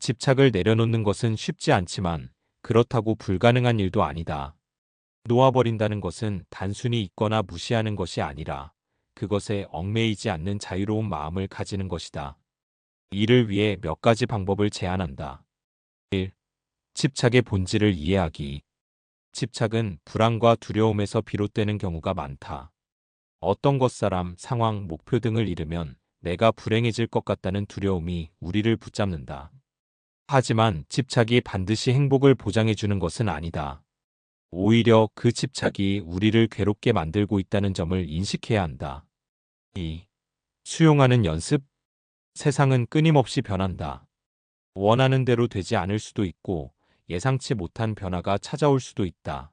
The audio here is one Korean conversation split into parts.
집착을 내려놓는 것은 쉽지 않지만 그렇다고 불가능한 일도 아니다. 놓아버린다는 것은 단순히 잊거나 무시하는 것이 아니라 그것에 얽매이지 않는 자유로운 마음을 가지는 것이다. 이를 위해 몇 가지 방법을 제안한다. 1. 집착의 본질을 이해하기. 집착은 불안과 두려움에서 비롯되는 경우가 많다. 어떤 것, 사람, 상황, 목표 등을 잃으면 내가 불행해질 것 같다는 두려움이 우리를 붙잡는다. 하지만 집착이 반드시 행복을 보장해주는 것은 아니다. 오히려 그 집착이 우리를 괴롭게 만들고 있다는 점을 인식해야 한다. 2. 수용하는 연습. 세상은 끊임없이 변한다. 원하는 대로 되지 않을 수도 있고 예상치 못한 변화가 찾아올 수도 있다.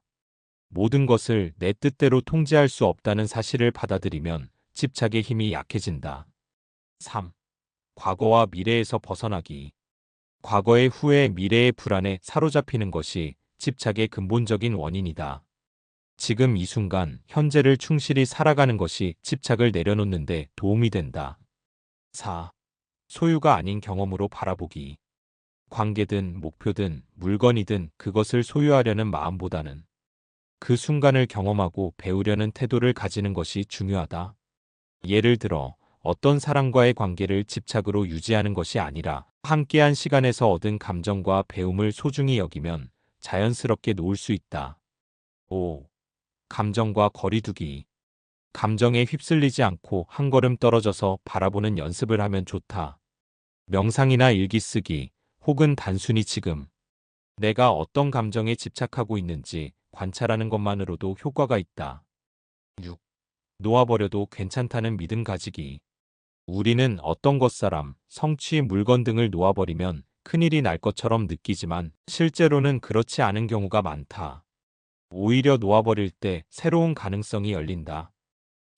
모든 것을 내 뜻대로 통제할 수 없다는 사실을 받아들이면 집착의 힘이 약해진다. 3. 과거와 미래에서 벗어나기. 과거의 후회, 미래의 불안에 사로잡히는 것이 집착의 근본적인 원인이다. 지금 이 순간, 현재를 충실히 살아가는 것이 집착을 내려놓는 데 도움이 된다. 4. 소유가 아닌 경험으로 바라보기. 관계든 목표든 물건이든 그것을 소유하려는 마음보다는 그 순간을 경험하고 배우려는 태도를 가지는 것이 중요하다. 예를 들어 어떤 사람과의 관계를 집착으로 유지하는 것이 아니라 함께한 시간에서 얻은 감정과 배움을 소중히 여기면 자연스럽게 놓을 수 있다. 5. 감정과 거리 두기. 감정에 휩쓸리지 않고 한 걸음 떨어져서 바라보는 연습을 하면 좋다. 명상이나 일기 쓰기, 혹은 단순히 지금 내가 어떤 감정에 집착하고 있는지 관찰하는 것만으로도 효과가 있다. 6. 놓아버려도 괜찮다는 믿음 가지기. 우리는 어떤 것, 사람, 성취, 물건 등을 놓아버리면 큰일이 날 것처럼 느끼지만 실제로는 그렇지 않은 경우가 많다. 오히려 놓아버릴 때 새로운 가능성이 열린다.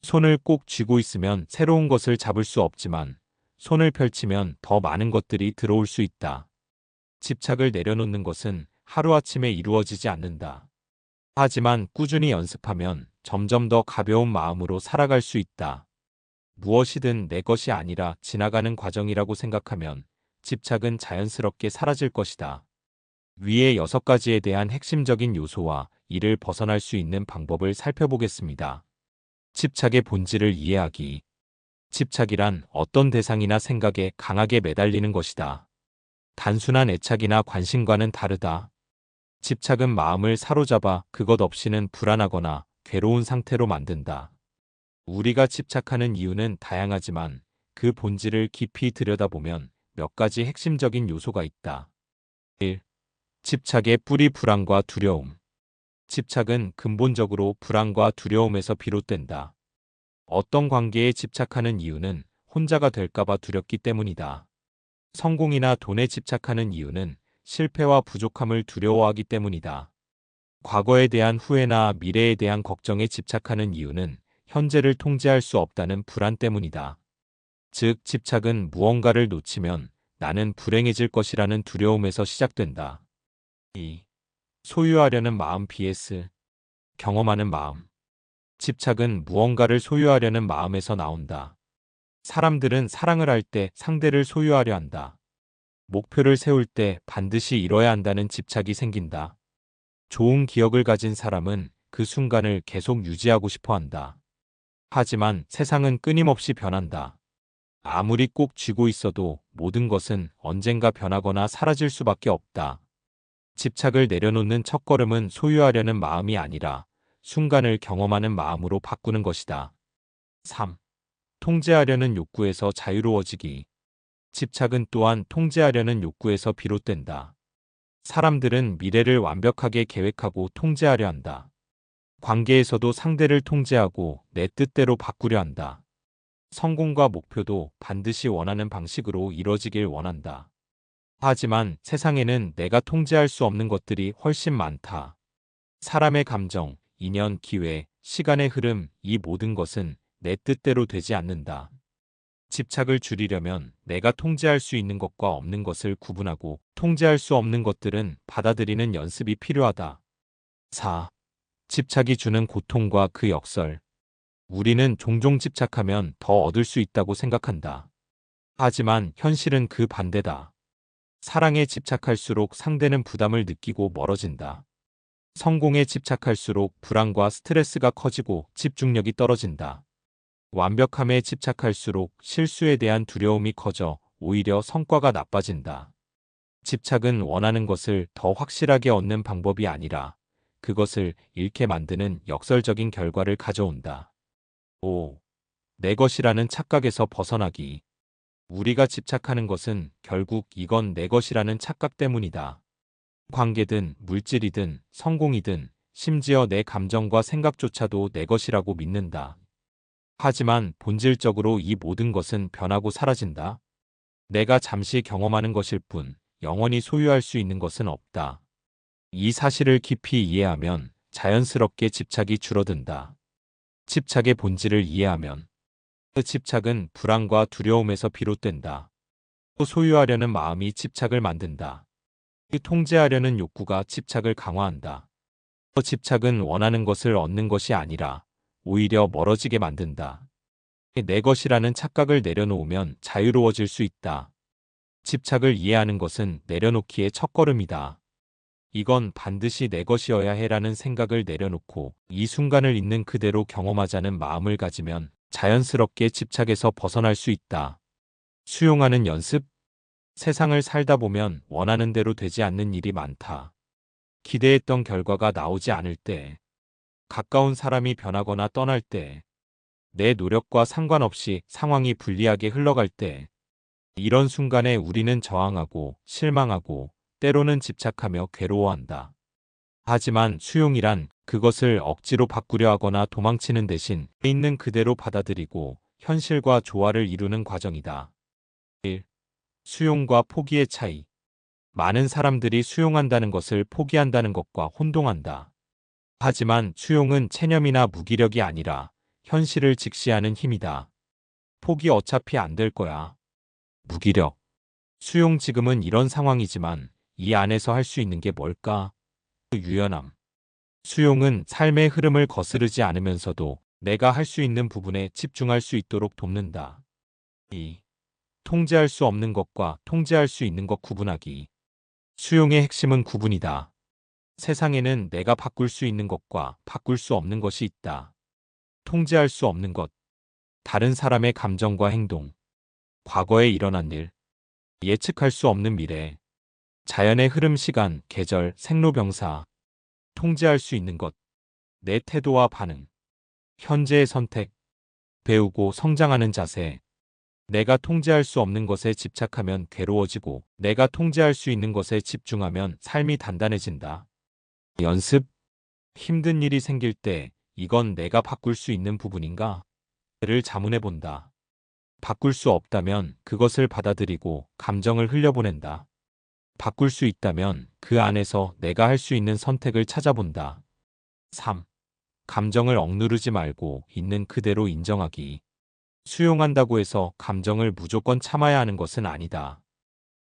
손을 꼭 쥐고 있으면 새로운 것을 잡을 수 없지만 손을 펼치면 더 많은 것들이 들어올 수 있다. 집착을 내려놓는 것은 하루아침에 이루어지지 않는다. 하지만 꾸준히 연습하면 점점 더 가벼운 마음으로 살아갈 수 있다. 무엇이든 내 것이 아니라 지나가는 과정이라고 생각하면 집착은 자연스럽게 사라질 것이다. 위의 6가지에 대한 핵심적인 요소와 이를 벗어날 수 있는 방법을 살펴보겠습니다. 집착의 본질을 이해하기. 집착이란 어떤 대상이나 생각에 강하게 매달리는 것이다. 단순한 애착이나 관심과는 다르다. 집착은 마음을 사로잡아 그것 없이는 불안하거나 괴로운 상태로 만든다. 우리가 집착하는 이유는 다양하지만 그 본질을 깊이 들여다보면 몇 가지 핵심적인 요소가 있다. 1. 집착의 뿌리, 불안과 두려움. 집착은 근본적으로 불안과 두려움에서 비롯된다. 어떤 관계에 집착하는 이유는 혼자가 될까봐 두렵기 때문이다. 성공이나 돈에 집착하는 이유는 실패와 부족함을 두려워하기 때문이다. 과거에 대한 후회나 미래에 대한 걱정에 집착하는 이유는 현재를 통제할 수 없다는 불안 때문이다. 즉, 집착은 무언가를 놓치면 나는 불행해질 것이라는 두려움에서 시작된다. 2. 소유하려는 마음 vs 경험하는 마음. 집착은 무언가를 소유하려는 마음에서 나온다. 사람들은 사랑을 할 때 상대를 소유하려 한다. 목표를 세울 때 반드시 이뤄야 한다는 집착이 생긴다. 좋은 기억을 가진 사람은 그 순간을 계속 유지하고 싶어 한다. 하지만 세상은 끊임없이 변한다. 아무리 꼭 쥐고 있어도 모든 것은 언젠가 변하거나 사라질 수밖에 없다. 집착을 내려놓는 첫걸음은 소유하려는 마음이 아니라 순간을 경험하는 마음으로 바꾸는 것이다. 3. 통제하려는 욕구에서 자유로워지기. 집착은 또한 통제하려는 욕구에서 비롯된다. 사람들은 미래를 완벽하게 계획하고 통제하려 한다. 관계에서도 상대를 통제하고 내 뜻대로 바꾸려 한다. 성공과 목표도 반드시 원하는 방식으로 이뤄지길 원한다. 하지만 세상에는 내가 통제할 수 없는 것들이 훨씬 많다. 사람의 감정, 인연, 기회, 시간의 흐름, 이 모든 것은 내 뜻대로 되지 않는다. 집착을 줄이려면 내가 통제할 수 있는 것과 없는 것을 구분하고 통제할 수 없는 것들은 받아들이는 연습이 필요하다. 4. 집착이 주는 고통과 그 역설. 우리는 종종 집착하면 더 얻을 수 있다고 생각한다. 하지만 현실은 그 반대다. 사랑에 집착할수록 상대는 부담을 느끼고 멀어진다. 성공에 집착할수록 불안과 스트레스가 커지고 집중력이 떨어진다. 완벽함에 집착할수록 실수에 대한 두려움이 커져 오히려 성과가 나빠진다. 집착은 원하는 것을 더 확실하게 얻는 방법이 아니라 그것을 잃게 만드는 역설적인 결과를 가져온다. 5. 내 것이라는 착각에서 벗어나기. 우리가 집착하는 것은 결국 이건 내 것이라는 착각 때문이다. 관계든 물질이든 성공이든 심지어 내 감정과 생각조차도 내 것이라고 믿는다. 하지만 본질적으로 이 모든 것은 변하고 사라진다. 내가 잠시 경험하는 것일 뿐 영원히 소유할 수 있는 것은 없다. 이 사실을 깊이 이해하면 자연스럽게 집착이 줄어든다. 집착의 본질을 이해하면 그 집착은 불안과 두려움에서 비롯된다. 또 소유하려는 마음이 집착을 만든다. 통제하려는 욕구가 집착을 강화한다. 또 집착은 원하는 것을 얻는 것이 아니라 오히려 멀어지게 만든다. 내 것이라는 착각을 내려놓으면 자유로워질 수 있다. 집착을 이해하는 것은 내려놓기의 첫걸음이다. 이건 반드시 내 것이어야 해라는 생각을 내려놓고 이 순간을 있는 그대로 경험하자는 마음을 가지면 자연스럽게 집착에서 벗어날 수 있다. 수용하는 연습. 세상을 살다 보면 원하는 대로 되지 않는 일이 많다. 기대했던 결과가 나오지 않을 때, 가까운 사람이 변하거나 떠날 때, 내 노력과 상관없이 상황이 불리하게 흘러갈 때, 이런 순간에 우리는 저항하고 실망하고 때로는 집착하며 괴로워한다. 하지만 수용이란 그것을 억지로 바꾸려 하거나 도망치는 대신 있는 그대로 받아들이고 현실과 조화를 이루는 과정이다. 1. 수용과 포기의 차이. 많은 사람들이 수용한다는 것을 포기한다는 것과 혼동한다. 하지만 수용은 체념이나 무기력이 아니라 현실을 직시하는 힘이다. 포기 어차피 안 될 거야. 무기력. 수용 지금은 이런 상황이지만 이 안에서 할 수 있는 게 뭘까? 유연함. 수용은 삶의 흐름을 거스르지 않으면서도 내가 할 수 있는 부분에 집중할 수 있도록 돕는다. 2. 통제할 수 없는 것과 통제할 수 있는 것 구분하기. 수용의 핵심은 구분이다. 세상에는 내가 바꿀 수 있는 것과 바꿀 수 없는 것이 있다. 통제할 수 없는 것. 다른 사람의 감정과 행동. 과거에 일어난 일. 예측할 수 없는 미래. 자연의 흐름, 시간, 계절, 생로병사. 통제할 수 있는 것. 내 태도와 반응. 현재의 선택. 배우고 성장하는 자세. 내가 통제할 수 없는 것에 집착하면 괴로워지고 내가 통제할 수 있는 것에 집중하면 삶이 단단해진다. 연습. 힘든 일이 생길 때 이건 내가 바꿀 수 있는 부분인가? 를 자문해 본다. 바꿀 수 없다면 그것을 받아들이고 감정을 흘려보낸다. 바꿀 수 있다면 그 안에서 내가 할 수 있는 선택을 찾아본다. 3. 감정을 억누르지 말고 있는 그대로 인정하기. 수용한다고 해서 감정을 무조건 참아야 하는 것은 아니다.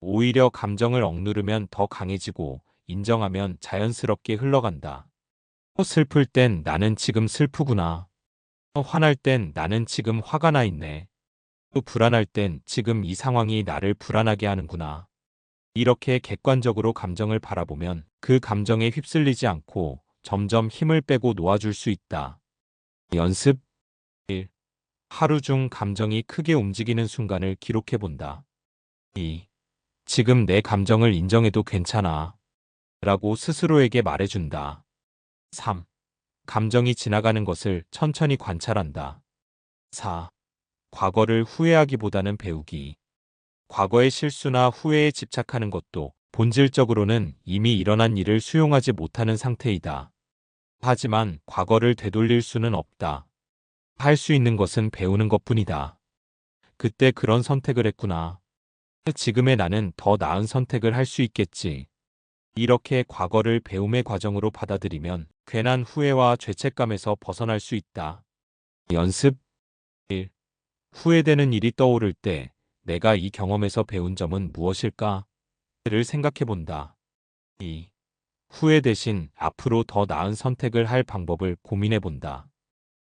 오히려 감정을 억누르면 더 강해지고 인정하면 자연스럽게 흘러간다. 슬플 땐 나는 지금 슬프구나. 화날 땐 나는 지금 화가 나 있네. 또 불안할 땐 지금 이 상황이 나를 불안하게 하는구나. 이렇게 객관적으로 감정을 바라보면 그 감정에 휩쓸리지 않고 점점 힘을 빼고 놓아줄 수 있다. 연습. 1. 하루 중 감정이 크게 움직이는 순간을 기록해 본다. 2. 지금 내 감정을 인정해도 괜찮아. 라고 스스로에게 말해준다. 3. 감정이 지나가는 것을 천천히 관찰한다. 4. 과거를 후회하기보다는 배우기. 과거의 실수나 후회에 집착하는 것도 본질적으로는 이미 일어난 일을 수용하지 못하는 상태이다. 하지만 과거를 되돌릴 수는 없다. 할 수 있는 것은 배우는 것뿐이다. 그때 그런 선택을 했구나. 지금의 나는 더 나은 선택을 할 수 있겠지. 이렇게 과거를 배움의 과정으로 받아들이면 괜한 후회와 죄책감에서 벗어날 수 있다. 연습. 1. 후회되는 일이 떠오를 때 내가 이 경험에서 배운 점은 무엇일까? 를 생각해 본다. 2. 후회 대신 앞으로 더 나은 선택을 할 방법을 고민해 본다.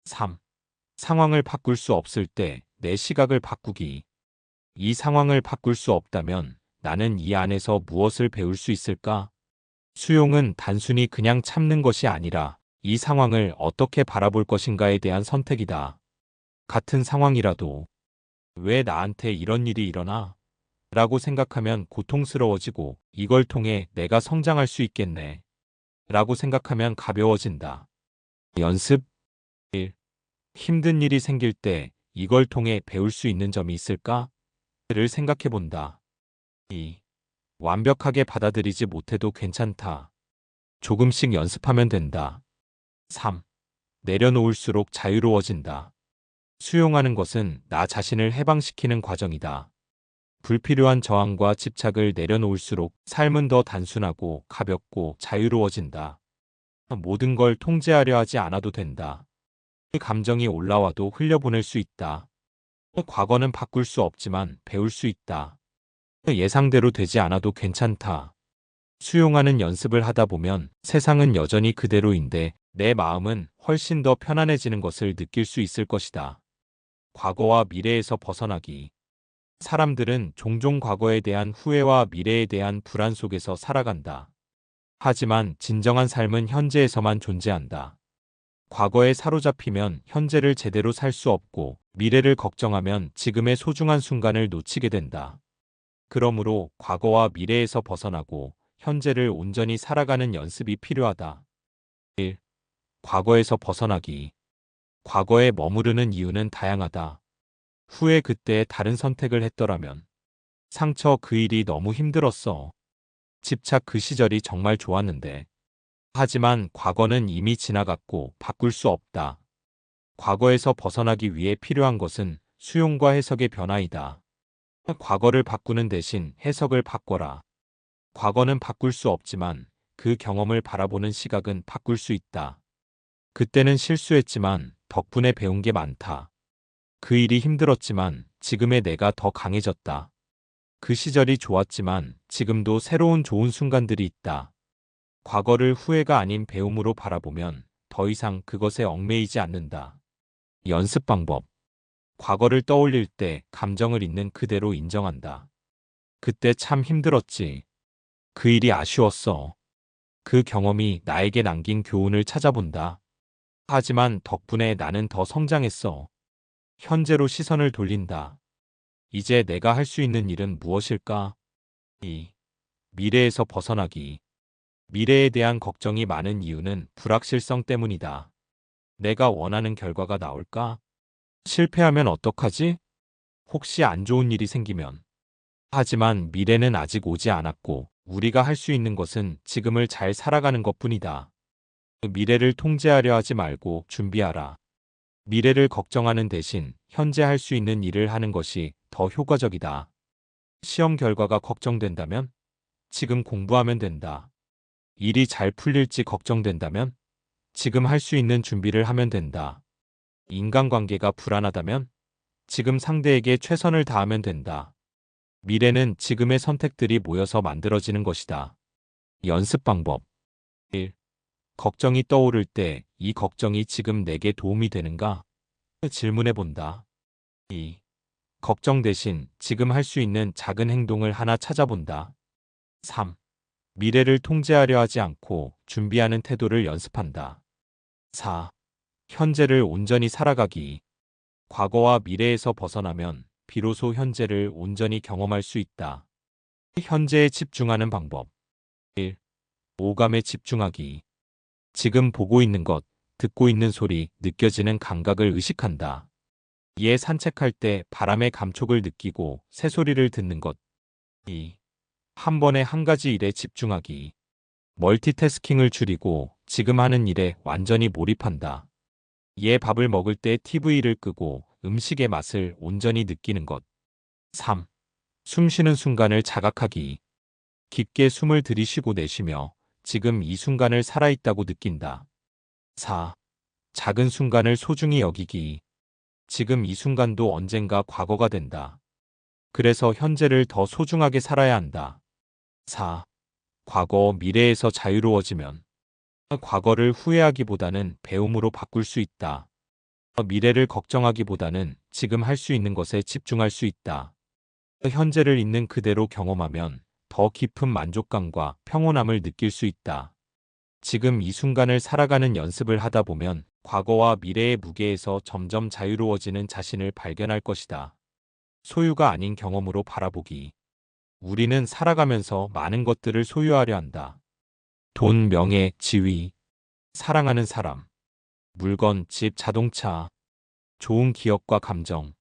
3. 상황을 바꿀 수 없을 때 내 시각을 바꾸기. 이 상황을 바꿀 수 없다면 나는 이 안에서 무엇을 배울 수 있을까? 수용은 단순히 그냥 참는 것이 아니라 이 상황을 어떻게 바라볼 것인가에 대한 선택이다. 같은 상황이라도 왜 나한테 이런 일이 일어나? 라고 생각하면 고통스러워지고 이걸 통해 내가 성장할 수 있겠네. 라고 생각하면 가벼워진다. 연습 1. 힘든 일이 생길 때 이걸 통해 배울 수 있는 점이 있을까? 를 생각해 본다. 2. 완벽하게 받아들이지 못해도 괜찮다. 조금씩 연습하면 된다. 3. 내려놓을수록 자유로워진다. 수용하는 것은 나 자신을 해방시키는 과정이다. 불필요한 저항과 집착을 내려놓을수록 삶은 더 단순하고 가볍고 자유로워진다. 모든 걸 통제하려 하지 않아도 된다. 감정이 올라와도 흘려보낼 수 있다. 과거는 바꿀 수 없지만 배울 수 있다. 예상대로 되지 않아도 괜찮다. 수용하는 연습을 하다 보면 세상은 여전히 그대로인데 내 마음은 훨씬 더 편안해지는 것을 느낄 수 있을 것이다. 과거와 미래에서 벗어나기. 사람들은 종종 과거에 대한 후회와 미래에 대한 불안 속에서 살아간다. 하지만 진정한 삶은 현재에서만 존재한다. 과거에 사로잡히면 현재를 제대로 살 수 없고 미래를 걱정하면 지금의 소중한 순간을 놓치게 된다. 그러므로 과거와 미래에서 벗어나고 현재를 온전히 살아가는 연습이 필요하다. 1. 과거에서 벗어나기. 과거에 머무르는 이유는 다양하다. 후에 그때 다른 선택을 했더라면. 상처 그 일이 너무 힘들었어. 집착 그 시절이 정말 좋았는데. 하지만 과거는 이미 지나갔고 바꿀 수 없다. 과거에서 벗어나기 위해 필요한 것은 수용과 해석의 변화이다. 과거를 바꾸는 대신 해석을 바꿔라. 과거는 바꿀 수 없지만 그 경험을 바라보는 시각은 바꿀 수 있다. 그때는 실수했지만 덕분에 배운 게 많다. 그 일이 힘들었지만 지금의 내가 더 강해졌다. 그 시절이 좋았지만 지금도 새로운 좋은 순간들이 있다. 과거를 후회가 아닌 배움으로 바라보면 더 이상 그것에 얽매이지 않는다. 연습 방법. 과거를 떠올릴 때 감정을 있는 그대로 인정한다. 그때 참 힘들었지. 그 일이 아쉬웠어. 그 경험이 나에게 남긴 교훈을 찾아본다. 하지만 덕분에 나는 더 성장했어. 현재로 시선을 돌린다. 이제 내가 할 수 있는 일은 무엇일까? 2. 미래에서 벗어나기. 미래에 대한 걱정이 많은 이유는 불확실성 때문이다. 내가 원하는 결과가 나올까? 실패하면 어떡하지? 혹시 안 좋은 일이 생기면. 하지만 미래는 아직 오지 않았고 우리가 할 수 있는 것은 지금을 잘 살아가는 것뿐이다. 미래를 통제하려 하지 말고 준비하라. 미래를 걱정하는 대신 현재 할 수 있는 일을 하는 것이 더 효과적이다. 시험 결과가 걱정된다면 지금 공부하면 된다. 일이 잘 풀릴지 걱정된다면 지금 할 수 있는 준비를 하면 된다. 인간관계가 불안하다면 지금 상대에게 최선을 다하면 된다. 미래는 지금의 선택들이 모여서 만들어지는 것이다. 연습 방법 1. 걱정이 떠오를 때 이 걱정이 지금 내게 도움이 되는가? 질문해 본다. 2. 걱정 대신 지금 할 수 있는 작은 행동을 하나 찾아본다. 3. 미래를 통제하려 하지 않고 준비하는 태도를 연습한다. 4. 현재를 온전히 살아가기. 과거와 미래에서 벗어나면 비로소 현재를 온전히 경험할 수 있다. 현재에 집중하는 방법. 1. 오감에 집중하기. 지금 보고 있는 것, 듣고 있는 소리, 느껴지는 감각을 의식한다. 이에 산책할 때 바람의 감촉을 느끼고 새소리를 듣는 것. 2. 한 번에 한 가지 일에 집중하기. 멀티태스킹을 줄이고 지금 하는 일에 완전히 몰입한다. 이에 밥을 먹을 때 TV를 끄고 음식의 맛을 온전히 느끼는 것. 3. 숨 쉬는 순간을 자각하기. 깊게 숨을 들이쉬고 내쉬며 지금 이 순간을 살아있다고 느낀다. 4. 작은 순간을 소중히 여기기. 지금 이 순간도 언젠가 과거가 된다. 그래서 현재를 더 소중하게 살아야 한다. 4. 과거, 미래에서 자유로워지면 과거를 후회하기보다는 배움으로 바꿀 수 있다. 미래를 걱정하기보다는 지금 할 수 있는 것에 집중할 수 있다. 현재를 있는 그대로 경험하면 더 깊은 만족감과 평온함을 느낄 수 있다. 지금 이 순간을 살아가는 연습을 하다 보면 과거와 미래의 무게에서 점점 자유로워지는 자신을 발견할 것이다. 소유가 아닌 경험으로 바라보기. 우리는 살아가면서 많은 것들을 소유하려 한다. 돈, 명예, 지위, 사랑하는 사람, 물건, 집, 자동차, 좋은 기억과 감정.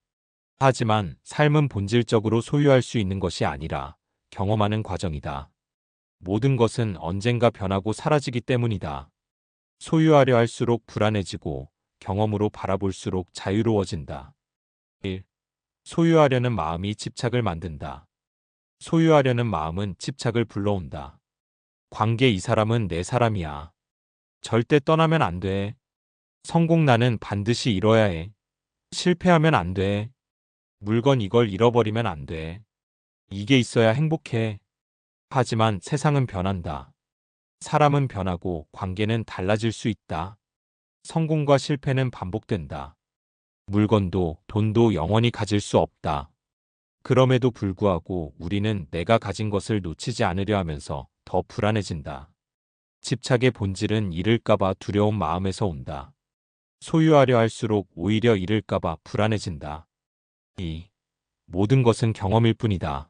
하지만 삶은 본질적으로 소유할 수 있는 것이 아니라 경험하는 과정이다. 모든 것은 언젠가 변하고 사라지기 때문이다. 소유하려 할수록 불안해지고 경험으로 바라볼수록 자유로워진다. 1. 소유하려는 마음이 집착을 만든다. 소유하려는 마음은 집착을 불러온다. 관계 이 사람은 내 사람이야. 절대 떠나면 안 돼. 성공 나는 반드시 이뤄야 해. 실패하면 안 돼. 물건 이걸 잃어버리면 안 돼. 이게 있어야 행복해. 하지만 세상은 변한다. 사람은 변하고 관계는 달라질 수 있다. 성공과 실패는 반복된다. 물건도 돈도 영원히 가질 수 없다. 그럼에도 불구하고 우리는 내가 가진 것을 놓치지 않으려 하면서 더 불안해진다. 집착의 본질은 잃을까봐 두려운 마음에서 온다. 소유하려 할수록 오히려 잃을까봐 불안해진다. 2. 모든 것은 경험일 뿐이다.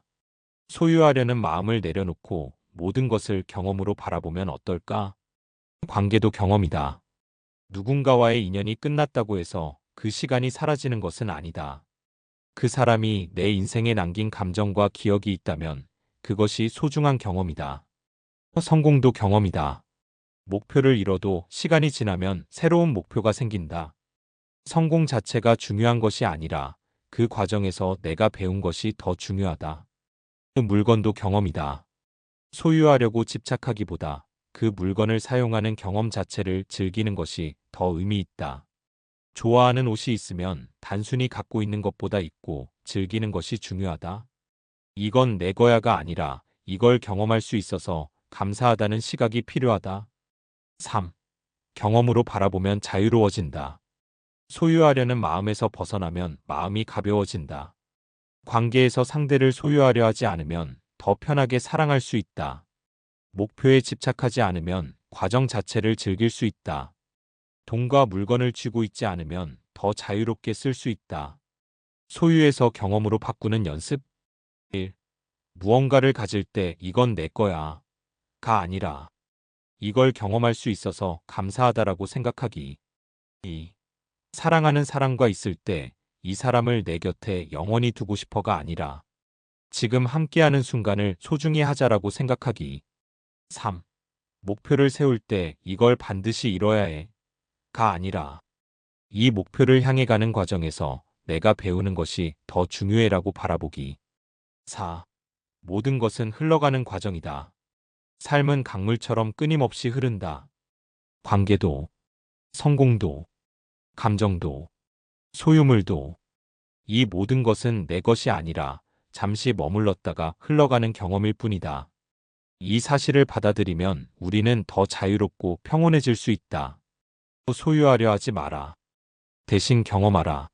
소유하려는 마음을 내려놓고 모든 것을 경험으로 바라보면 어떨까? 관계도 경험이다. 누군가와의 인연이 끝났다고 해서 그 시간이 사라지는 것은 아니다. 그 사람이 내 인생에 남긴 감정과 기억이 있다면 그것이 소중한 경험이다. 성공도 경험이다. 목표를 이뤄도 시간이 지나면 새로운 목표가 생긴다. 성공 자체가 중요한 것이 아니라 그 과정에서 내가 배운 것이 더 중요하다. 그 물건도 경험이다. 소유하려고 집착하기보다 그 물건을 사용하는 경험 자체를 즐기는 것이 더 의미 있다. 좋아하는 옷이 있으면 단순히 갖고 있는 것보다 있고 즐기는 것이 중요하다. 이건 내 거야가 아니라 이걸 경험할 수 있어서 감사하다는 시각이 필요하다. 3. 경험으로 바라보면 자유로워진다. 소유하려는 마음에서 벗어나면 마음이 가벼워진다. 관계에서 상대를 소유하려 하지 않으면 더 편하게 사랑할 수 있다. 목표에 집착하지 않으면 과정 자체를 즐길 수 있다. 돈과 물건을 쥐고 있지 않으면 더 자유롭게 쓸 수 있다. 소유에서 경험으로 바꾸는 연습. 1. 무언가를 가질 때 이건 내 거야. 가 아니라 이걸 경험할 수 있어서 감사하다라고 생각하기. 2. 사랑하는 사람과 있을 때 이 사람을 내 곁에 영원히 두고 싶어가 아니라 지금 함께하는 순간을 소중히 하자라고 생각하기. 3. 목표를 세울 때 이걸 반드시 이뤄야 해. 가 아니라 이 목표를 향해 가는 과정에서 내가 배우는 것이 더 중요해라고 바라보기. 4. 모든 것은 흘러가는 과정이다. 삶은 강물처럼 끊임없이 흐른다. 관계도, 성공도, 감정도, 소유물도. 이 모든 것은 내 것이 아니라 잠시 머물렀다가 흘러가는 경험일 뿐이다. 이 사실을 받아들이면 우리는 더 자유롭고 평온해질 수 있다. 소유하려 하지 마라. 대신 경험하라.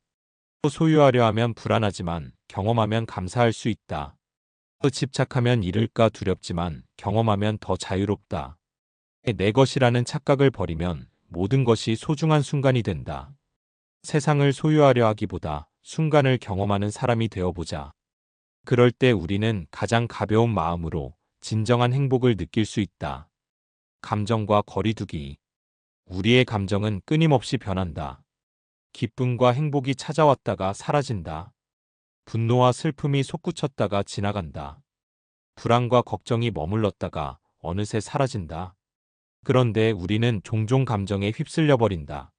소유하려 하면 불안하지만 경험하면 감사할 수 있다. 집착하면 잃을까 두렵지만 경험하면 더 자유롭다. 내 것이라는 착각을 버리면 모든 것이 소중한 순간이 된다. 세상을 소유하려 하기보다 순간을 경험하는 사람이 되어보자. 그럴 때 우리는 가장 가벼운 마음으로 진정한 행복을 느낄 수 있다. 감정과 거리두기. 우리의 감정은 끊임없이 변한다. 기쁨과 행복이 찾아왔다가 사라진다. 분노와 슬픔이 솟구쳤다가 지나간다. 불안과 걱정이 머물렀다가 어느새 사라진다. 그런데 우리는 종종 감정에 휩쓸려 버린다.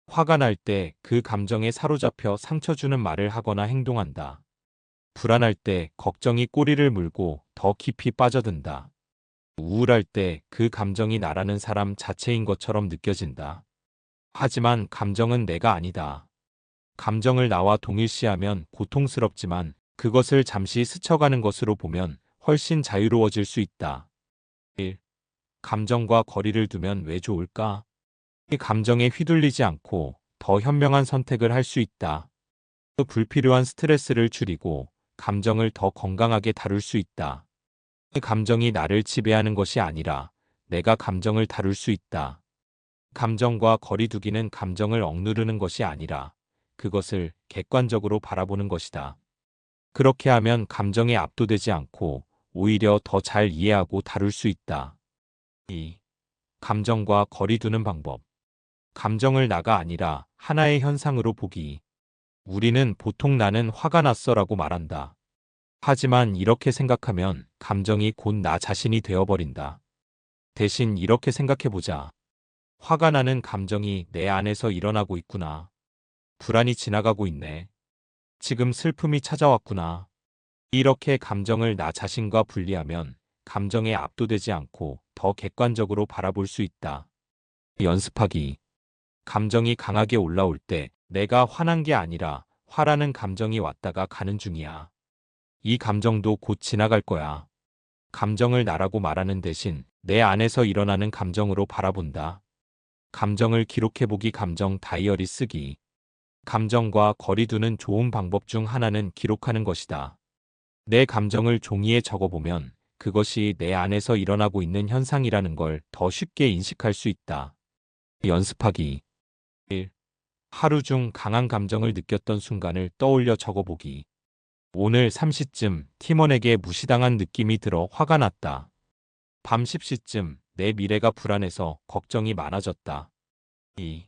화가 날 때 그 감정에 사로잡혀 상처 주는 말을 하거나 행동한다. 불안할 때 걱정이 꼬리를 물고 더 깊이 빠져든다. 우울할 때 그 감정이 나라는 사람 자체인 것처럼 느껴진다. 하지만 감정은 내가 아니다. 감정을 나와 동일시하면 고통스럽지만 그것을 잠시 스쳐가는 것으로 보면 훨씬 자유로워질 수 있다. 1. 감정과 거리를 두면 왜 좋을까? 이 감정에 휘둘리지 않고 더 현명한 선택을 할 수 있다. 불필요한 스트레스를 줄이고 감정을 더 건강하게 다룰 수 있다. 감정이 나를 지배하는 것이 아니라 내가 감정을 다룰 수 있다. 감정과 거리 두기는 감정을 억누르는 것이 아니라 그것을 객관적으로 바라보는 것이다. 그렇게 하면 감정에 압도되지 않고 오히려 더 잘 이해하고 다룰 수 있다. 2. 감정과 거리 두는 방법. 감정을 나가 아니라 하나의 현상으로 보기. 우리는 보통 나는 화가 났어라고 말한다. 하지만 이렇게 생각하면 감정이 곧 나 자신이 되어버린다. 대신 이렇게 생각해보자. 화가 나는 감정이 내 안에서 일어나고 있구나. 불안이 지나가고 있네. 지금 슬픔이 찾아왔구나. 이렇게 감정을 나 자신과 분리하면 감정에 압도되지 않고 더 객관적으로 바라볼 수 있다. 연습하기. 감정이 강하게 올라올 때 내가 화난 게 아니라 화라는 감정이 왔다가 가는 중이야. 이 감정도 곧 지나갈 거야. 감정을 나라고 말하는 대신 내 안에서 일어나는 감정으로 바라본다. 감정을 기록해보기. 감정 다이어리 쓰기. 감정과 거리 두는 좋은 방법 중 하나는 기록하는 것이다. 내 감정을 종이에 적어보면 그것이 내 안에서 일어나고 있는 현상이라는 걸 더 쉽게 인식할 수 있다. 연습하기. 1. 하루 중 강한 감정을 느꼈던 순간을 떠올려 적어보기. 오늘 3시쯤 팀원에게 무시당한 느낌이 들어 화가 났다. 밤 10시쯤 내 미래가 불안해서 걱정이 많아졌다. 2.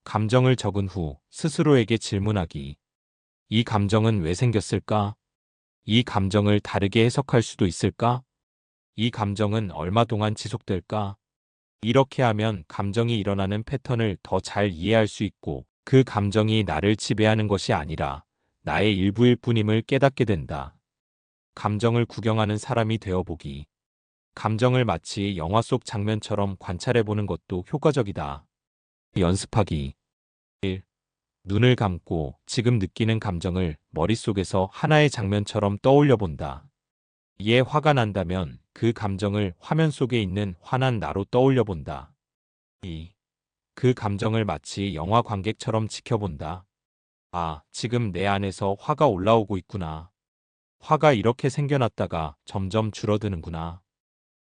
감정을 적은 후 스스로에게 질문하기. 이 감정은 왜 생겼을까? 이 감정을 다르게 해석할 수도 있을까? 이 감정은 얼마 동안 지속될까? 이렇게 하면 감정이 일어나는 패턴을 더 잘 이해할 수 있고 그 감정이 나를 지배하는 것이 아니라 나의 일부일 뿐임을 깨닫게 된다. 감정을 구경하는 사람이 되어보기. 감정을 마치 영화 속 장면처럼 관찰해보는 것도 효과적이다. 연습하기. 1. 눈을 감고 지금 느끼는 감정을 머릿속에서 하나의 장면처럼 떠올려 본다. 이에 화가 난다면 그 감정을 화면 속에 있는 화난 나로 떠올려 본다. 2. 그 감정을 마치 영화 관객처럼 지켜본다. 아, 지금 내 안에서 화가 올라오고 있구나. 화가 이렇게 생겨났다가 점점 줄어드는구나.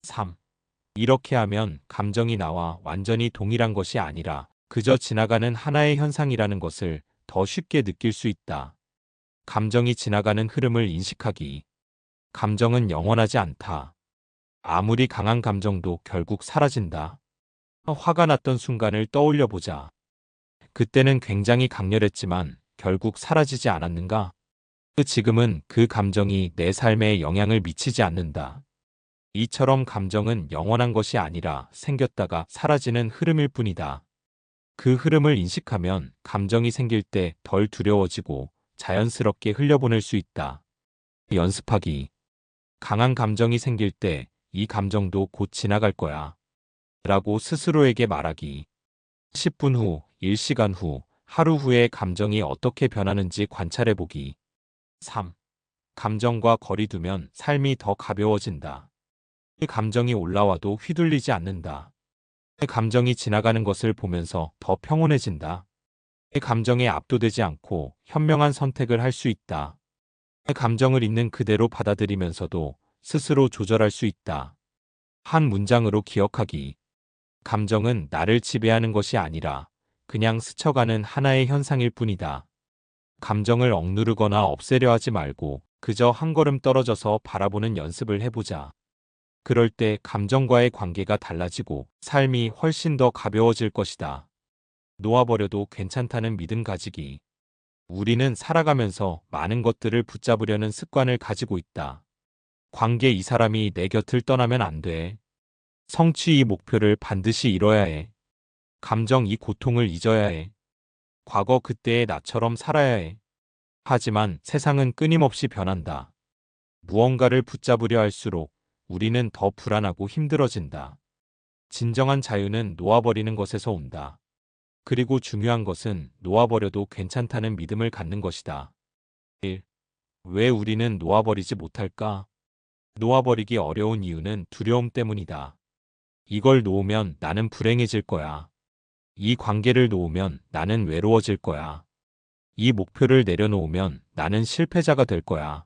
3. 이렇게 하면 감정이 나와 완전히 동일한 것이 아니라 그저 지나가는 하나의 현상이라는 것을 더 쉽게 느낄 수 있다. 감정이 지나가는 흐름을 인식하기. 감정은 영원하지 않다. 아무리 강한 감정도 결국 사라진다. 화가 났던 순간을 떠올려 보자. 그때는 굉장히 강렬했지만 결국 사라지지 않았는가? 지금은 그 감정이 내 삶에 영향을 미치지 않는다. 이처럼 감정은 영원한 것이 아니라 생겼다가 사라지는 흐름일 뿐이다. 그 흐름을 인식하면 감정이 생길 때 덜 두려워지고 자연스럽게 흘려보낼 수 있다. 연습하기. 강한 감정이 생길 때 이 감정도 곧 지나갈 거야. 라고 스스로에게 말하기. 10분 후, 1시간 후, 하루 후에 감정이 어떻게 변하는지 관찰해보기. 3. 감정과 거리 두면 삶이 더 가벼워진다. 감정이 올라와도 휘둘리지 않는다. 감정이 지나가는 것을 보면서 더 평온해진다. 감정에 압도되지 않고 현명한 선택을 할 수 있다. 감정을 있는 그대로 받아들이면서도 스스로 조절할 수 있다. 한 문장으로 기억하기. 감정은 나를 지배하는 것이 아니라 그냥 스쳐가는 하나의 현상일 뿐이다. 감정을 억누르거나 없애려 하지 말고 그저 한 걸음 떨어져서 바라보는 연습을 해보자. 그럴 때 감정과의 관계가 달라지고 삶이 훨씬 더 가벼워질 것이다. 놓아버려도 괜찮다는 믿음 가지기. 우리는 살아가면서 많은 것들을 붙잡으려는 습관을 가지고 있다. 관계 이 사람이 내 곁을 떠나면 안 돼. 성취 이 목표를 반드시 이뤄야 해. 감정 이 고통을 잊어야 해. 과거 그때의 나처럼 살아야 해. 하지만 세상은 끊임없이 변한다. 무언가를 붙잡으려 할수록 우리는 더 불안하고 힘들어진다. 진정한 자유는 놓아버리는 것에서 온다. 그리고 중요한 것은 놓아버려도 괜찮다는 믿음을 갖는 것이다. 1. 왜 우리는 놓아버리지 못할까? 놓아버리기 어려운 이유는 두려움 때문이다. 이걸 놓으면 나는 불행해질 거야. 이 관계를 놓으면 나는 외로워질 거야. 이 목표를 내려놓으면 나는 실패자가 될 거야.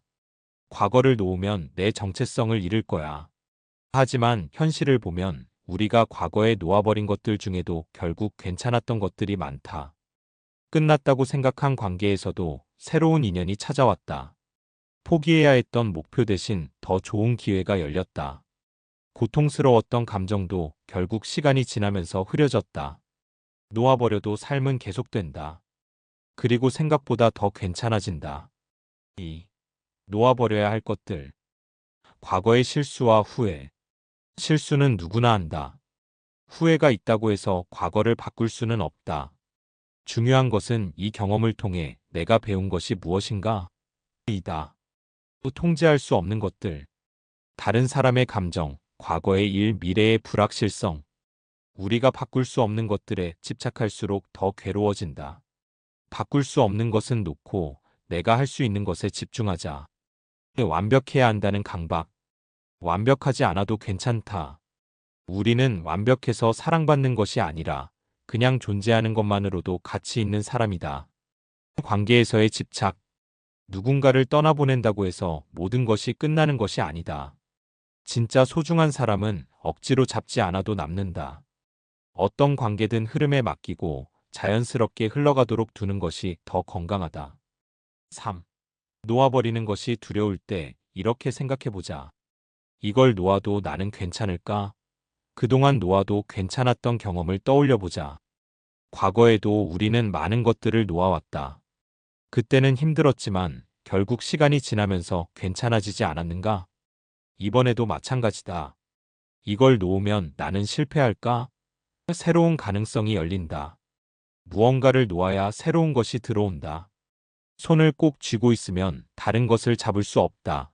과거를 놓으면 내 정체성을 잃을 거야. 하지만 현실을 보면 우리가 과거에 놓아버린 것들 중에도 결국 괜찮았던 것들이 많다. 끝났다고 생각한 관계에서도 새로운 인연이 찾아왔다. 포기해야 했던 목표 대신 더 좋은 기회가 열렸다. 고통스러웠던 감정도 결국 시간이 지나면서 흐려졌다. 놓아버려도 삶은 계속된다. 그리고 생각보다 더 괜찮아진다. 2. 놓아버려야 할 것들. 과거의 실수와 후회. 실수는 누구나 한다. 후회가 있다고 해서 과거를 바꿀 수는 없다. 중요한 것은 이 경험을 통해 내가 배운 것이 무엇인가? 이다. 또 통제할 수 없는 것들. 다른 사람의 감정, 과거의 일, 미래의 불확실성. 우리가 바꿀 수 없는 것들에 집착할수록 더 괴로워진다. 바꿀 수 없는 것은 놓고 내가 할 수 있는 것에 집중하자. 완벽해야 한다는 강박. 완벽하지 않아도 괜찮다. 우리는 완벽해서 사랑받는 것이 아니라 그냥 존재하는 것만으로도 가치 있는 사람이다. 관계에서의 집착. 누군가를 떠나보낸다고 해서 모든 것이 끝나는 것이 아니다. 진짜 소중한 사람은 억지로 잡지 않아도 남는다. 어떤 관계든 흐름에 맡기고 자연스럽게 흘러가도록 두는 것이 더 건강하다. 3. 놓아버리는 것이 두려울 때 이렇게 생각해보자. 이걸 놓아도 나는 괜찮을까? 그동안 놓아도 괜찮았던 경험을 떠올려보자. 과거에도 우리는 많은 것들을 놓아왔다. 그때는 힘들었지만 결국 시간이 지나면서 괜찮아지지 않았는가? 이번에도 마찬가지다. 이걸 놓으면 나는 실패할까? 새로운 가능성이 열린다. 무언가를 놓아야 새로운 것이 들어온다. 손을 꼭 쥐고 있으면 다른 것을 잡을 수 없다.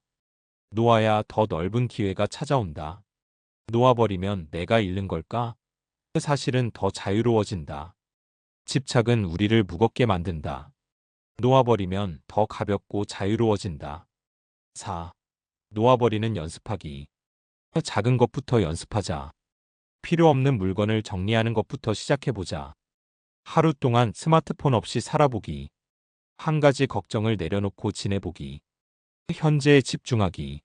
놓아야 더 넓은 기회가 찾아온다. 놓아버리면 내가 잃는 걸까? 사실은 더 자유로워진다. 집착은 우리를 무겁게 만든다. 놓아버리면 더 가볍고 자유로워진다. 4. 놓아버리는 연습하기. 작은 것부터 연습하자. 필요 없는 물건을 정리하는 것부터 시작해보자. 하루 동안 스마트폰 없이 살아보기. 한 가지 걱정을 내려놓고 지내보기. 현재에 집중하기.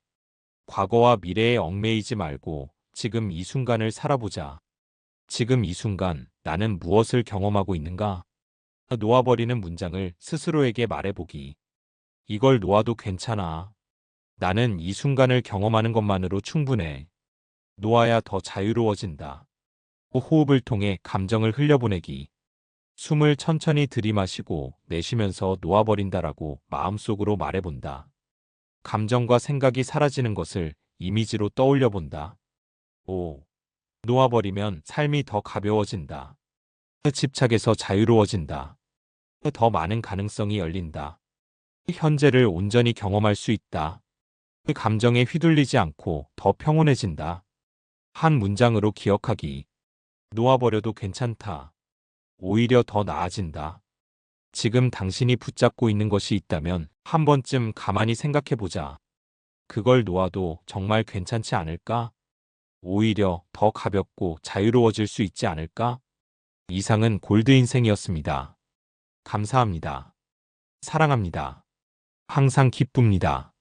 과거와 미래에 얽매이지 말고 지금 이 순간을 살아보자. 지금 이 순간 나는 무엇을 경험하고 있는가? 놓아버리는 문장을 스스로에게 말해보기. 이걸 놓아도 괜찮아. 나는 이 순간을 경험하는 것만으로 충분해. 놓아야 더 자유로워진다. 호흡을 통해 감정을 흘려보내기. 숨을 천천히 들이마시고 내쉬면서 놓아버린다라고 마음속으로 말해본다. 감정과 생각이 사라지는 것을 이미지로 떠올려본다. 5. 놓아버리면 삶이 더 가벼워진다. 집착에서 자유로워진다. 더 많은 가능성이 열린다. 현재를 온전히 경험할 수 있다. 감정에 휘둘리지 않고 더 평온해진다. 한 문장으로 기억하기. 놓아버려도 괜찮다. 오히려 더 나아진다. 지금 당신이 붙잡고 있는 것이 있다면 한 번쯤 가만히 생각해보자. 그걸 놓아도 정말 괜찮지 않을까? 오히려 더 가볍고 자유로워질 수 있지 않을까? 이상은 골드 인생이었습니다. 감사합니다. 사랑합니다. 항상 기쁩니다.